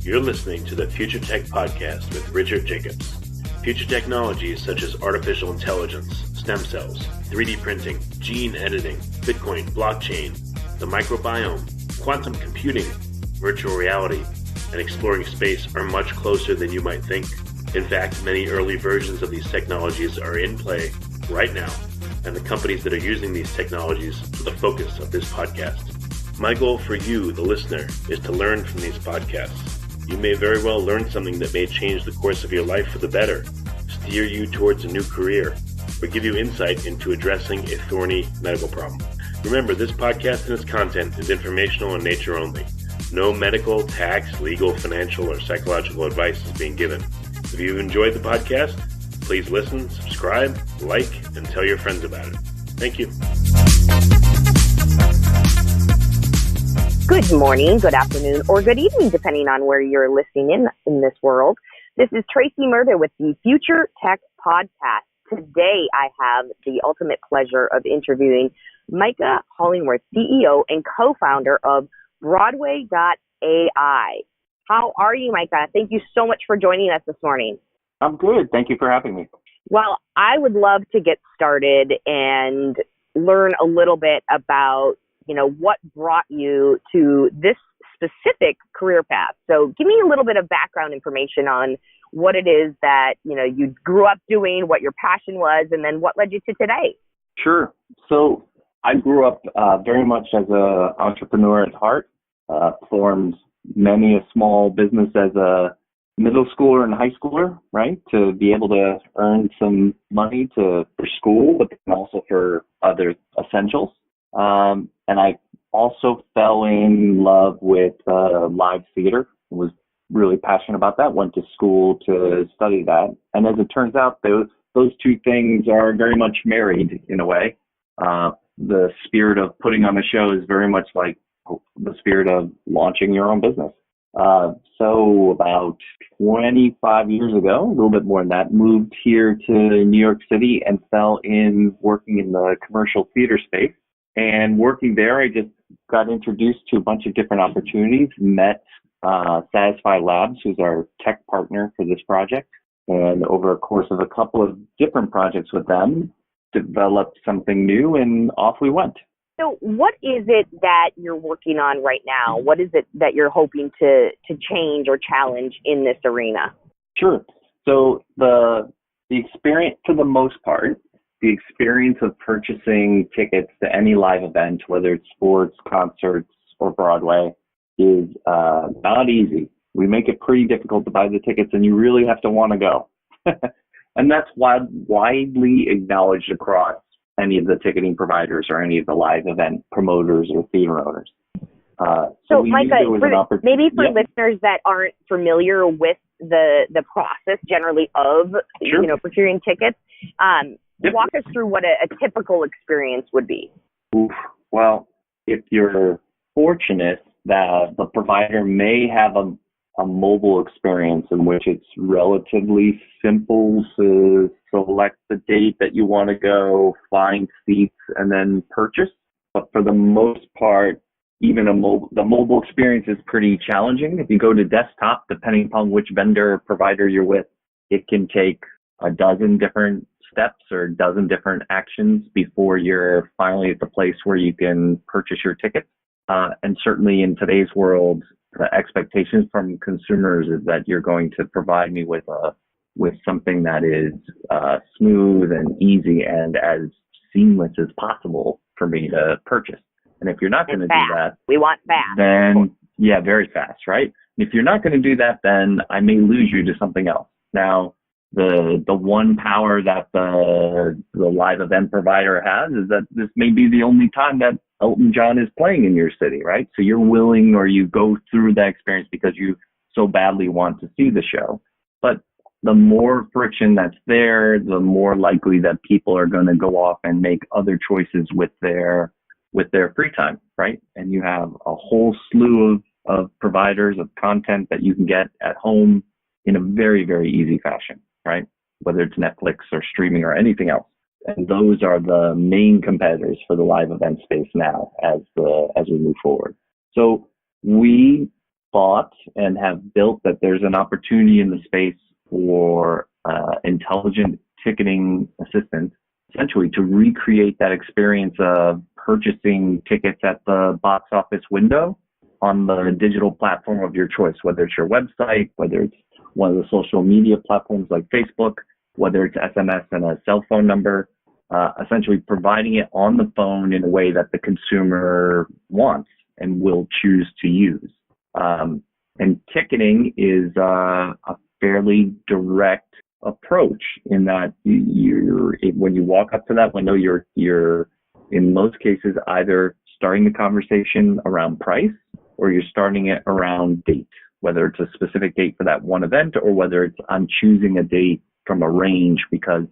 You're listening to the Future Tech Podcast with Richard Jacobs. Future technologies such as artificial intelligence, stem cells, 3D printing, gene editing, Bitcoin, blockchain, the microbiome, quantum computing, virtual reality, and exploring space are much closer than you might think. In fact, many early versions of these technologies are in play right now, and the companies that are using these technologies are the focus of this podcast. My goal for you, the listener, is to learn from these podcasts. You may very well learn something that may change the course of your life for the better, steer you towards a new career, or give you insight into addressing a thorny medical problem. Remember, this podcast and its content is informational in nature only. No medical, tax, legal, financial, or psychological advice is being given. If you've enjoyed the podcast, please listen, subscribe, like, and tell your friends about it. Thank you. Good morning, good afternoon, or good evening, depending on where you're listening in this world. This is Tracy Murder with the Future Tech Podcast. Today, I have the ultimate pleasure of interviewing Micah Hollingworth, CEO and co-founder of broadw.ai. How are you, Micah? Thank you so much for joining us this morning. I'm good. Thank you for having me. Well, I would love to get started and learn a little bit about what brought you to this specific career path. So give me a little bit of background information on what it is that, you grew up doing, what your passion was, and then what led you to today. Sure. So I grew up very much as an entrepreneur at heart, formed many a small business as a middle schooler and high schooler, right, to be able to earn some money for school, but also for other essentials. And I also fell in love with live theater, was really passionate about that, went to school to study that. And as it turns out, those two things are very much married in a way. The spirit of putting on a show is very much like the spirit of launching your own business. So about 25 years ago, a little bit more than that, moved here to New York City and fell in working in the commercial theater space. And working there, I just got introduced to a bunch of different opportunities, met Satisfy Labs, who's our tech partner for this project. And over a course of a couple of different projects with them, developed something new, and off we went. So what is it that you're working on right now? What is it that you're hoping to change or challenge in this arena? Sure. So the experience, for the most part, the experience of purchasing tickets to any live event, whether it's sports, concerts, or Broadway, is not easy. We make it pretty difficult to buy the tickets, and you really have to want to go. And that's widely acknowledged across any of the ticketing providers or any of the live event promoters or theater owners. So Micah, maybe for listeners that aren't familiar with the process generally of procuring tickets, walk us through what a typical experience would be. Well, if you're fortunate, that the provider may have a mobile experience in which it's relatively simple to select the date that you want to go, find seats, and then purchase. But for the most part, even the mobile experience is pretty challenging. If you go to desktop, depending upon which vendor or provider you're with, it can take a dozen different steps or a dozen different actions before you're finally at the place where you can purchase your ticket. And certainly in today's world, the expectations from consumers is that you're going to provide me with something that is smooth and easy and as seamless as possible for me to purchase. And if you're not going to do that, we want fast. Then very fast, right? And if you're not going to do that, then I may lose you to something else. Now, the one power that the live event provider has is that this may be the only time that Elton John is playing in your city, right? So you're willing, or you go through that experience because you so badly want to see the show. But the more friction that's there, the more likely that people are going to go off and make other choices with their free time, right? And you have a whole slew of providers of content that you can get at home in a very, very easy fashion, right? Whether it's Netflix or streaming or anything else. And those are the main competitors for the live event space now as we move forward. So we thought and have built that there's an opportunity in the space for intelligent ticketing assistants, essentially to recreate that experience of purchasing tickets at the box office window on the digital platform of your choice, whether it's your website, whether it's one of the social media platforms like Facebook, whether it's SMS and a cell phone number, essentially providing it on the phone in a way that the consumer wants and will choose to use. And ticketing is a fairly direct approach in that when you walk up to that window, you're in most cases either starting the conversation around price or you're starting it around date, whether it's a specific date for that one event or whether it's I'm choosing a date from a range because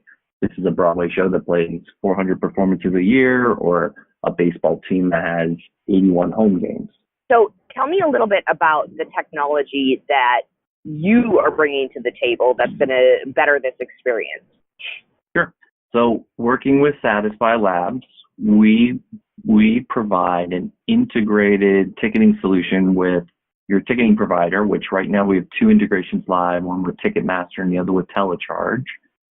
this is a Broadway show that plays 400 performances a year or a baseball team that has 81 home games. So tell me a little bit about the technology that you are bringing to the table that's going to better this experience. Sure. So working with Satisfy Labs, we provide an integrated ticketing solution with your ticketing provider, which right now we have 2 integrations live, one with Ticketmaster and the other with Telecharge.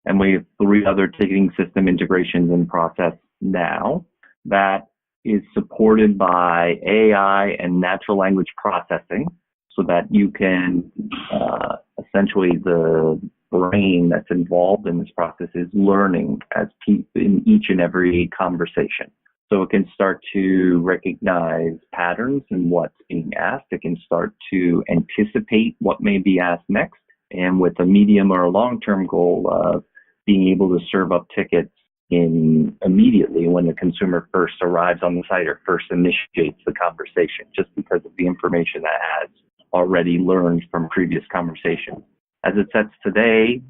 And we have 3 other ticketing system integrations in process now that is supported by AI and natural language processing so that you can essentially the brain that's involved in this process is learning as in each and every conversation. So it can start to recognize patterns in what's being asked. It can start to anticipate what may be asked next. And with a medium or a long-term goal of being able to serve up tickets immediately when the consumer first arrives on the site or first initiates the conversation, just because of the information that has already learned from previous conversations. As it sits today,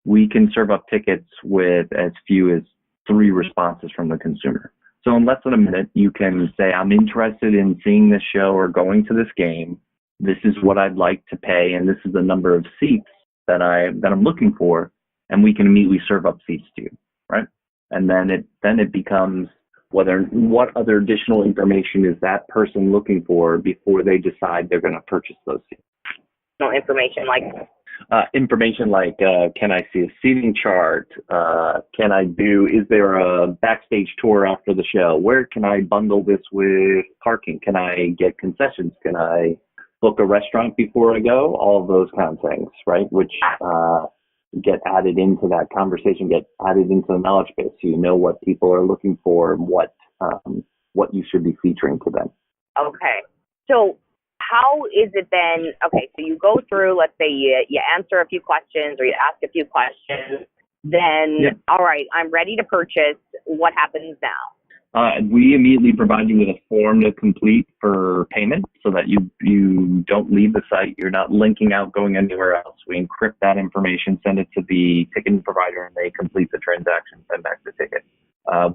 we can serve up tickets with as few as 3 responses from the consumer. So in less than a minute, you can say, I'm interested in seeing this show or going to this game. This is what I'd like to pay, and this is the number of seats that I'm looking for, and we can immediately serve up seats to you, right? And then it becomes what other additional information is that person looking for before they decide they're going to purchase those seats. No information like can I see a seating chart? Is there a backstage tour after the show? Where can I bundle this with parking? Can I get concessions? Can I book a restaurant before I go? All of those kind of things, right? Which get added into that conversation, get added into the knowledge base. So you know what people are looking for and what you should be featuring to them. Okay. So how is it then? Okay, so you go through, let's say you answer a few questions or you ask a few questions. Then, All right, I'm ready to purchase. What happens now? We immediately provide you with a form to complete for payment so that you don't leave the site. You're not linking out, going anywhere else. We encrypt that information, send it to the ticketing provider, and they complete the transaction, send back the ticket.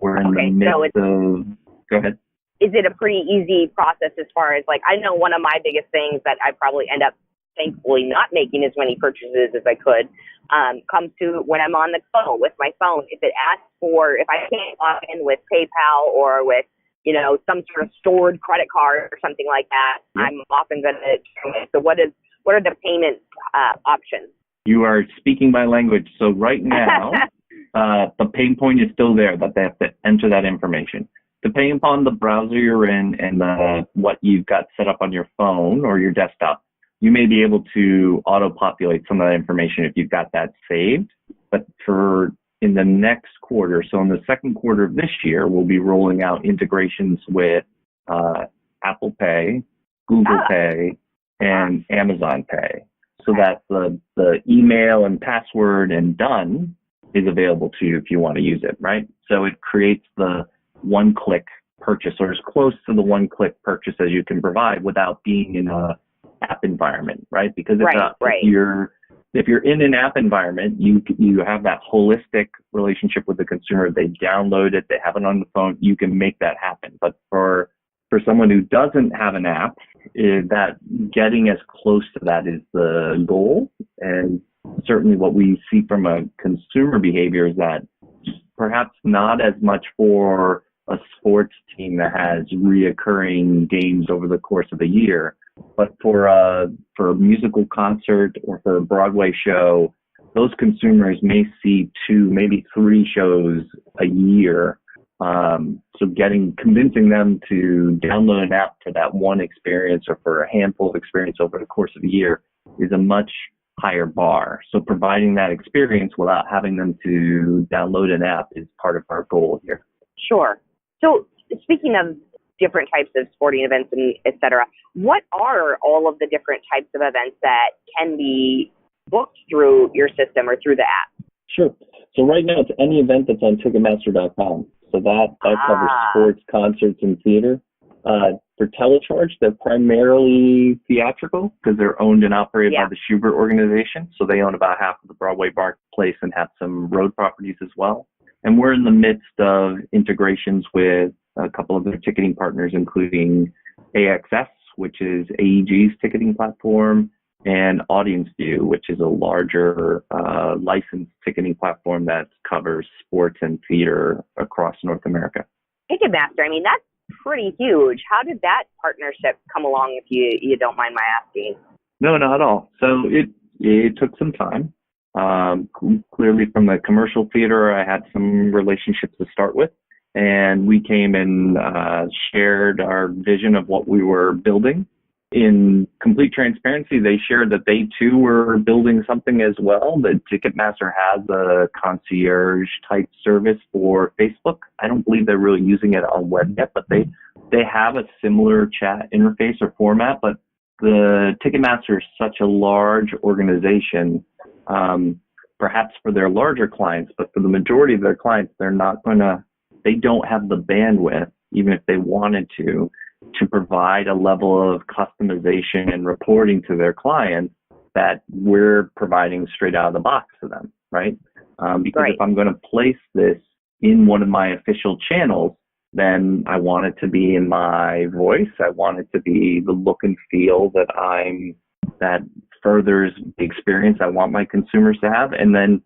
We're in the midst of... Go ahead. Is it a pretty easy process as far as, I know one of my biggest things that I probably end up thankfully not making as many purchases as I could comes to when I'm on the phone with my phone. If it asks if I can't log in with PayPal or with, some sort of stored credit card or something like that, I'm often going to. So what are the payment options? You are speaking my language. So right now, the pain point is still there that they have to enter that information. Depending upon the browser you're in and what you've got set up on your phone or your desktop, you may be able to auto-populate some of that information if you've got that saved. But in the next quarter, so in the second quarter of this year, we'll be rolling out integrations with Apple Pay, Google Pay, and Amazon Pay, so that the email and password and done is available to you if you want to use it, right? So it creates the one-click purchase, or as close to the one-click purchase as you can provide without being in a app environment, right? Because if you're in an app environment, you have that holistic relationship with the consumer. They download it, they have it on the phone. You can make that happen. But for someone who doesn't have an app, that getting as close to that is the goal. And certainly what we see from a consumer behavior is that perhaps not as much for sports team that has reoccurring games over the course of a year. But for a musical concert or for a Broadway show, those consumers may see 2, maybe 3 shows a year. So convincing them to download an app for that one experience or for a handful of experience over the course of a year is a much higher bar. So providing that experience without having them to download an app is part of our goal here. Sure. So speaking of different types of sporting events and et cetera, what are all of the different types of events that can be booked through your system or through the app? Sure. So right now it's any event that's on Ticketmaster.com. So that covers sports, concerts, and theater. For telecharge, they're primarily theatrical because they're owned and operated by the Schubert organization. So they own about half of the Broadway marketplace and have some road properties as well. And we're in the midst of integrations with a couple of their ticketing partners, including AXS, which is AEG's ticketing platform, and Audience View, which is a larger licensed ticketing platform that covers sports and theater across North America. Ticketmaster, I mean, that's pretty huge. How did that partnership come along, if you don't mind my asking? No, not at all. So it took some time. Clearly from the commercial theater, I had some relationships to start with, and we came and shared our vision of what we were building. In complete transparency, they shared that they too were building something as well. That Ticketmaster has a concierge type service for Facebook. I don't believe they're really using it on web yet, but they have a similar chat interface or format. But the Ticketmaster is such a large organization, perhaps for their larger clients, but for the majority of their clients, they don't have the bandwidth, even if they wanted to provide a level of customization and reporting to their clients that we're providing straight out of the box to them, right? Because if I'm going to place this in one of my official channels, then I want it to be in my voice. I want it to be the look and feel that furthers the experience I want my consumers to have. And then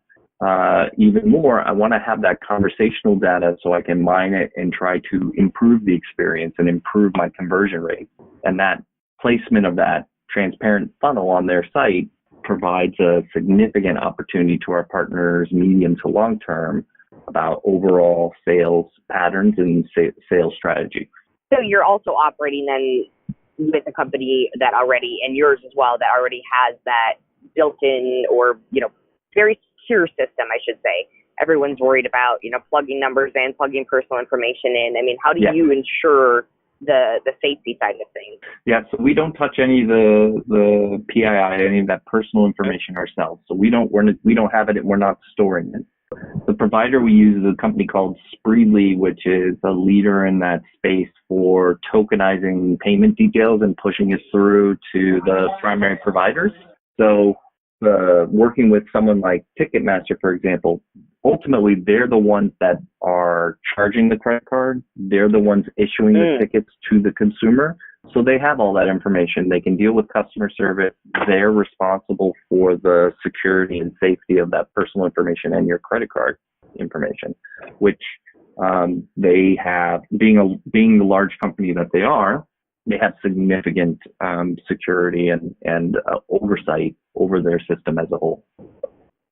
even more, I want to have that conversational data so I can mine it and try to improve the experience and improve my conversion rate. And that placement of that transparent funnel on their site provides a significant opportunity to our partners, medium to long term, about overall sales patterns and sales strategy. So you're also operating then with a company that already, and yours as well, that already has that built-in or, very secure system, I should say. Everyone's worried about, plugging numbers in, plugging personal information in. I mean, how do you ensure the safety side of things? Yeah, so we don't touch any of the PII, any of that personal information ourselves. So we don't have it and we're not storing it. The provider we use is a company called Spreedly, which is a leader in that space for tokenizing payment details and pushing it through to the primary providers. So working with someone like Ticketmaster, for example, ultimately they're the ones that are charging the credit card. They're the ones issuing the tickets to the consumer. So they have all that information. They can deal with customer service. They're responsible for the security and safety of that personal information and your credit card information, which they have, being the large company that they are, they have significant security and oversight over their system as a whole.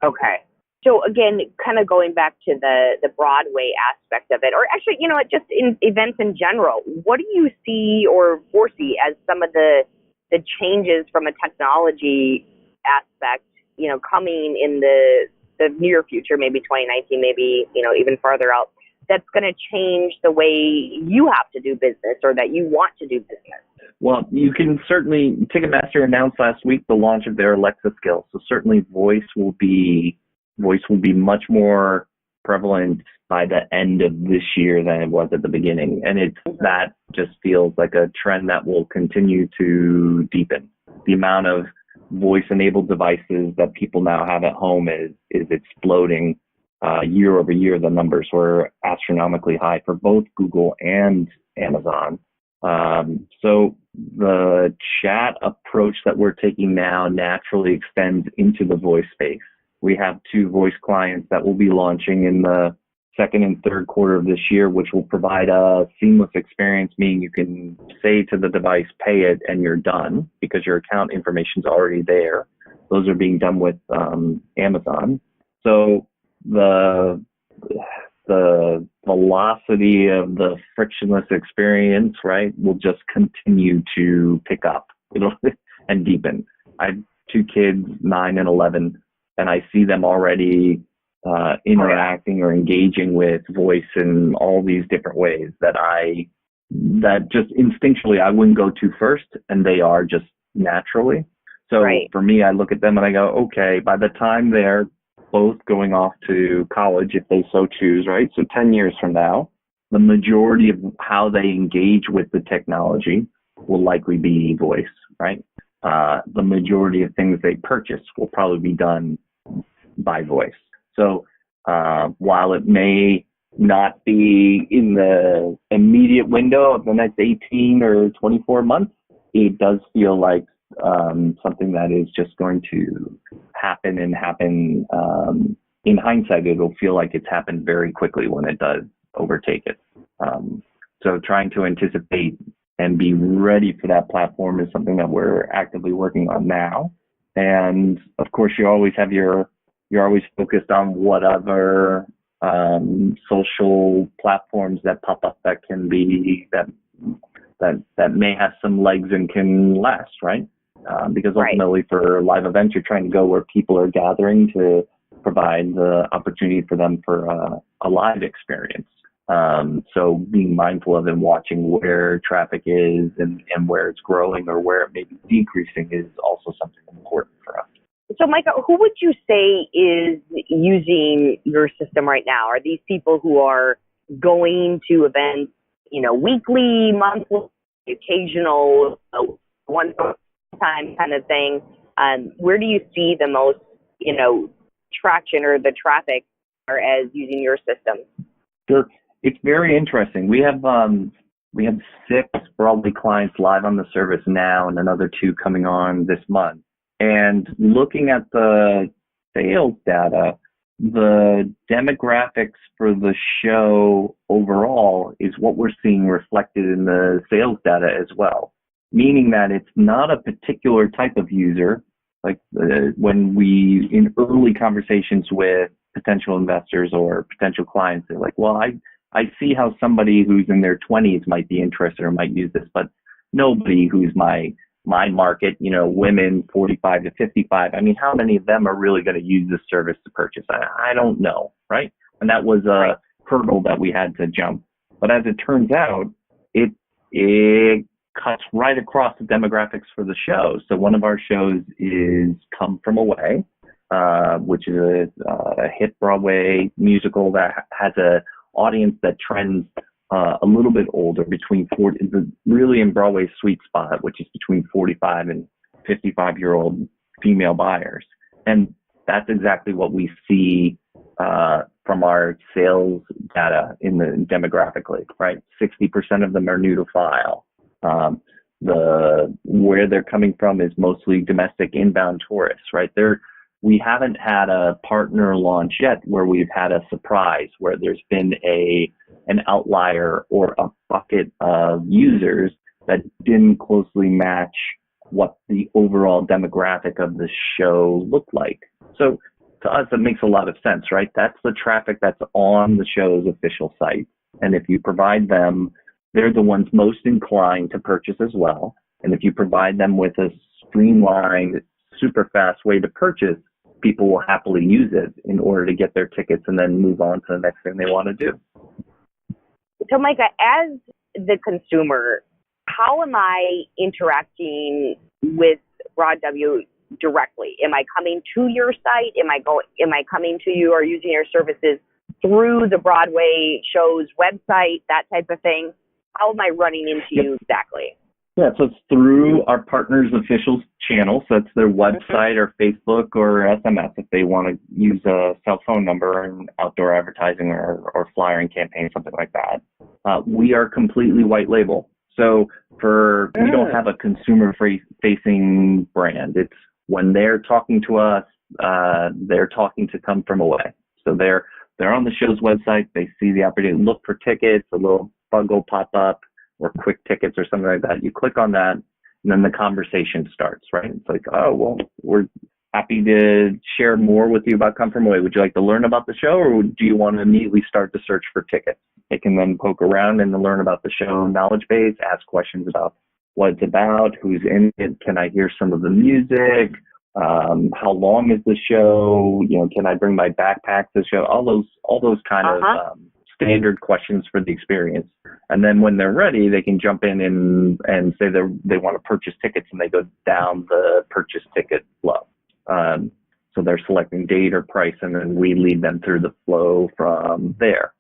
Okay. So again, kind of going back to the Broadway aspect of it, or actually, just in events in general, what do you see or foresee as some of the changes from a technology aspect, coming in the near future, maybe 2019, maybe, even farther out, that's going to change the way you have to do business or that you want to do business? Well, you can certainly, Ticketmaster announced last week the launch of their Alexa skills. So certainly voice will be much more prevalent by the end of this year than it was at the beginning. And that just feels like a trend that will continue to deepen. The amount of voice-enabled devices that people now have at home is exploding. Year over year, the numbers were astronomically high for both Google and Amazon. So the chat approach that we're taking now naturally extends into the voice space. We have 2 voice clients that will be launching in the second and third quarter of this year, which will provide a seamless experience, meaning you can say to the device, pay it, and you're done because your account information is already there. Those are being done with Amazon. So the velocity of the frictionless experience, right, will just continue to pick up and deepen. I have two kids, 9 and 11, and I see them already interacting or engaging with voice in all these different ways that just instinctually I wouldn't go to first, and they are just naturally. So for me, I look at them and I go, okay, by the time they're both going off to college, if they so choose, right? So 10 years from now, the majority of how they engage with the technology will likely be voice, right? The majority of things they purchase will probably be done by voice. So while it may not be in the immediate window of the next 18 or 24 months, it does feel like something that is just going to happen and happen. In hindsight, it'll feel like it's happened very quickly when it does overtake it. So trying to anticipate and be ready for that platform is something that we're actively working on now. And of course, you're always focused on what other social platforms that pop up that can be that may have some legs and can last, right? Because ultimately for live events, you're trying to go where people are gathering to provide the opportunity for them for a live experience. So being mindful of and watching where traffic is and where it's growing or where it may be decreasing is also something important for us. So Micah, who would you say is using your system right now? Are these people who are going to events, weekly, monthly, occasional, one time kind of thing? Where do you see the most, traction or the traffic as using your system? Sure. It's very interesting. We have 6 Broadway clients live on the service now and another 2 coming on this month. And looking at the sales data, the demographics for the show overall is what we're seeing reflected in the sales data as well, meaning that it's not a particular type of user. Like when we, in early conversations with potential investors or potential clients, they're like, well, I see how somebody who's in their 20s might be interested or might use this, but nobody who's my market, women 45 to 55. I mean, how many of them are really going to use this service to purchase? I don't know, right? And that was a hurdle that we had to jump. But as it turns out, it cuts right across the demographics for the show. So one of our shows is Come From Away, which is a hit Broadway musical that has a audience that trends a little bit older, between 40, really in Broadway's sweet spot, which is between 45 and 55-year-old female buyers. And that's exactly what we see from our sales data in the demographically, right? 60% of them are new to file. Where they're coming from is mostly domestic inbound tourists, right? We haven't had a partner launch yet where we've had a surprise, where there's been an outlier or a bucket of users that didn't closely match what the overall demographic of the show looked like. So to us, it makes a lot of sense, right? That's the traffic that's on the show's official site. And if you provide them, they're the ones most inclined to purchase as well. And if you provide them with a streamlined, super fast way to purchase, people will happily use it in order to get their tickets and then move on to the next thing they want to do. So Micah, as the consumer, how am I interacting with BROADW directly? Am I coming to your site? Am I coming to you or using your services through the Broadway show's website, that type of thing? How am I running into you exactly? Yeah, so it's through our partners' official channel. So it's their website or Facebook or SMS if they want to use a cell phone number and outdoor advertising or flyering campaign, something like that. We are completely white label. So we don't have a consumer-facing brand. It's when they're talking to us, they're talking to Come From Away. So they're they're on the show's website, they see the opportunity to look for tickets, a little bug will pop up, or quick tickets or something like that. You click on that, and then the conversation starts, right? It's like, oh, well, we're happy to share more with you about Come From Away. Would you like to learn about the show, or do you want to immediately start to search for tickets? They can then poke around and learn about the show knowledge base, ask questions about what it's about, who's in it, can I hear some of the music, how long is the show, can I bring my backpack to the show, all those kind of standard questions for the experience. And then when they're ready, they can jump in and say they want to purchase tickets, and they go down the purchase ticket flow. So they're selecting date or price, and then we lead them through the flow from there.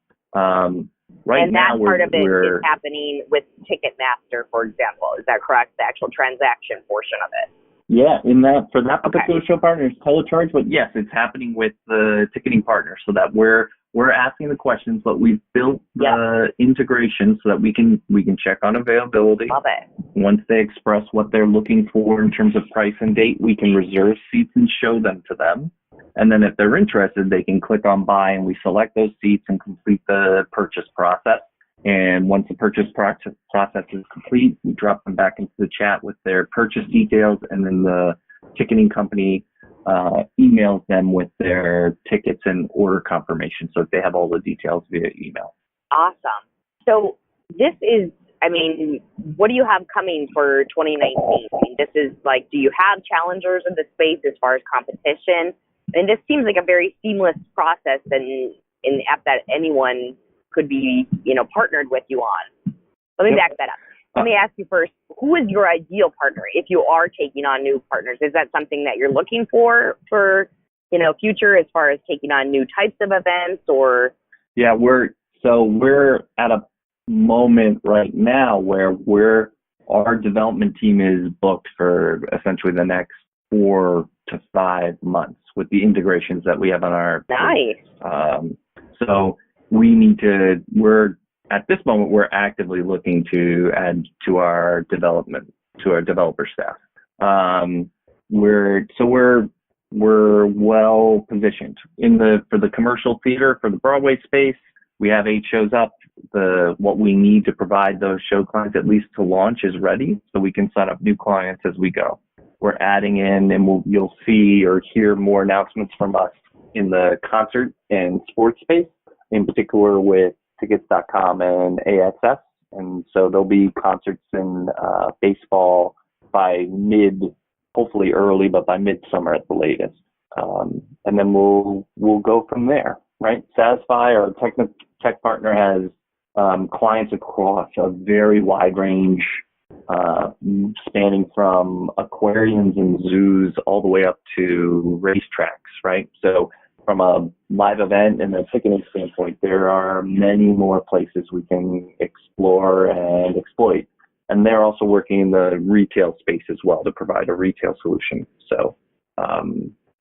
Right and now, that part of it is happening with Ticketmaster, for example. Is that correct? The actual transaction portion of it? Yeah, for that particular show partner, it's telecharge, but yes, it's happening with the ticketing partner, so that we're asking the questions, but we've built the integration so that we can check on availability. Love it. Once they express what they're looking for in terms of price and date, we can reserve seats and show them to them. And then if they're interested, they can click on buy, and we select those seats and complete the purchase process. And once the purchase process is complete, we drop them back into the chat with their purchase details, and then the ticketing company emails them with their tickets and order confirmation, so that they have all the details via email. Awesome. So this is, what do you have coming for 2019? This is like, do you have challengers in the space as far as competition? And this seems like a very seamless process and an app that anyone could be, partnered with you on. Let me back that up. Let me ask you first, who is your ideal partner if you are taking on new partners? Is that something that you're looking for, future, as far as taking on new types of events, or? Yeah, we're at a moment right now where our development team is booked for essentially the next 4 to 5 months with the integrations that we have on our. Nice. So at this moment, we're actively looking to add to our developer staff. We're well positioned for the commercial theater, for the Broadway space. We have 8 shows up. What we need to provide those show clients, at least to launch, is ready, so we can sign up new clients as we go. We're adding in, and you'll see or hear more announcements from us in the concert and sports space, in particular with tickets.com and AXS. And so there'll be concerts in baseball by hopefully early, but by midsummer at the latest. And then we'll go from there, right? Satisfy, our tech partner, has clients across a very wide range, spanning from aquariums and zoos all the way up to racetracks, right? So from a live event and a ticketing standpoint, there are many more places we can explore and exploit. And they're also working in the retail space as well to provide a retail solution. So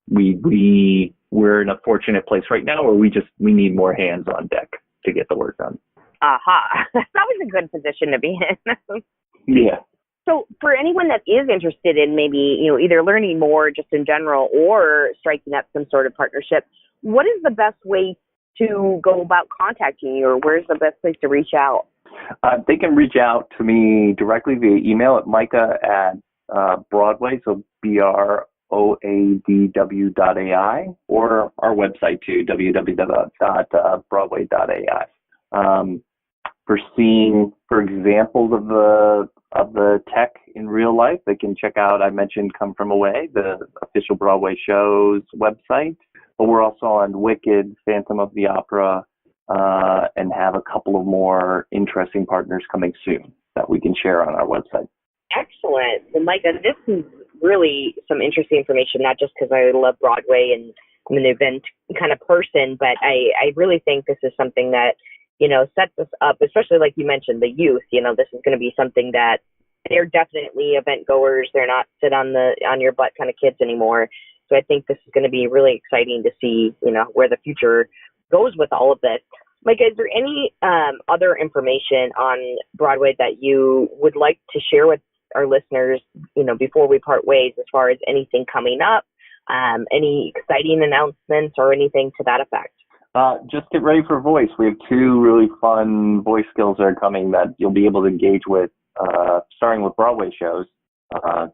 we're in a fortunate place right now where we need more hands on deck to get the work done. Aha. That's always a good position to be in. Yeah. So for anyone that is interested in maybe, either learning more just in general or striking up some sort of partnership, what is the best way to go about contacting you, or where's the best place to reach out? They can reach out to me directly via email at Micah at Broadway, so BROADW.ai, or our website too, www.broadw.ai. For examples of the tech in real life, they can check out, I mentioned Come From Away, the official Broadway show's website, but we're also on Wicked, Phantom of the Opera, and have a couple of more interesting partners coming soon that we can share on our website. Excellent. Well, Micah, this is really some interesting information, not just because I love Broadway and I'm an event kind of person, but I really think this is something that, sets us up, especially like you mentioned, the youth. This is going to be something that they're definitely event goers. They're not sit on your butt kind of kids anymore. So I think this is going to be really exciting to see, where the future goes with all of this. Micah, is there any other information on Broadway that you would like to share with our listeners, before we part ways, as far as anything coming up, any exciting announcements or anything to that effect? Just get ready for voice. We have 2 really fun voice skills that are coming that you'll be able to engage with, starting with Broadway shows,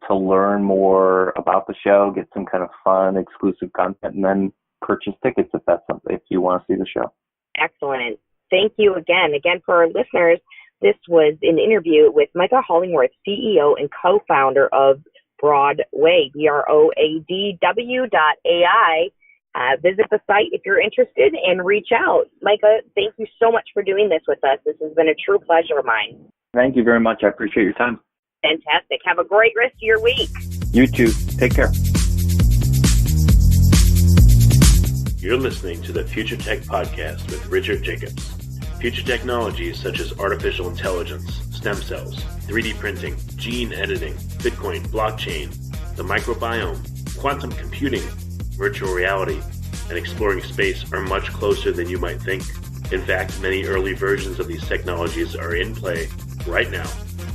to learn more about the show, get some kind of fun, exclusive content, and then purchase tickets if you want to see the show. Excellent. Thank you again. Again, for our listeners, this was an interview with Micah Hollingworth, CEO and co-founder of BROADWai, BROADW.ai. Visit the site if you're interested and reach out. Micah, thank you so much for doing this with us. This has been a true pleasure of mine. Thank you very much. I appreciate your time. Fantastic. Have a great rest of your week. You too. Take care. You're listening to the Future Tech Podcast with Richard Jacobs. Future technologies such as artificial intelligence, stem cells, 3D printing, gene editing, Bitcoin, blockchain, the microbiome, quantum computing, virtual reality, and exploring space are much closer than you might think. In fact, many early versions of these technologies are in play right now,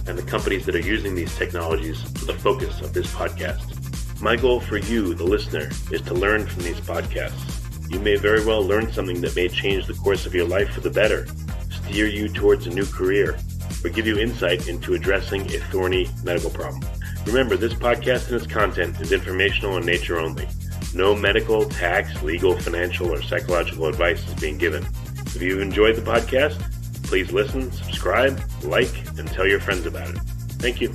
and the companies that are using these technologies are the focus of this podcast. My goal for you, the listener, is to learn from these podcasts. You may very well learn something that may change the course of your life for the better, steer you towards a new career, or give you insight into addressing a thorny medical problem. Remember, this podcast and its content is informational in nature only. No medical, tax, legal, financial, or psychological advice is being given. If you've enjoyed the podcast, please listen, subscribe, like, and tell your friends about it. Thank you.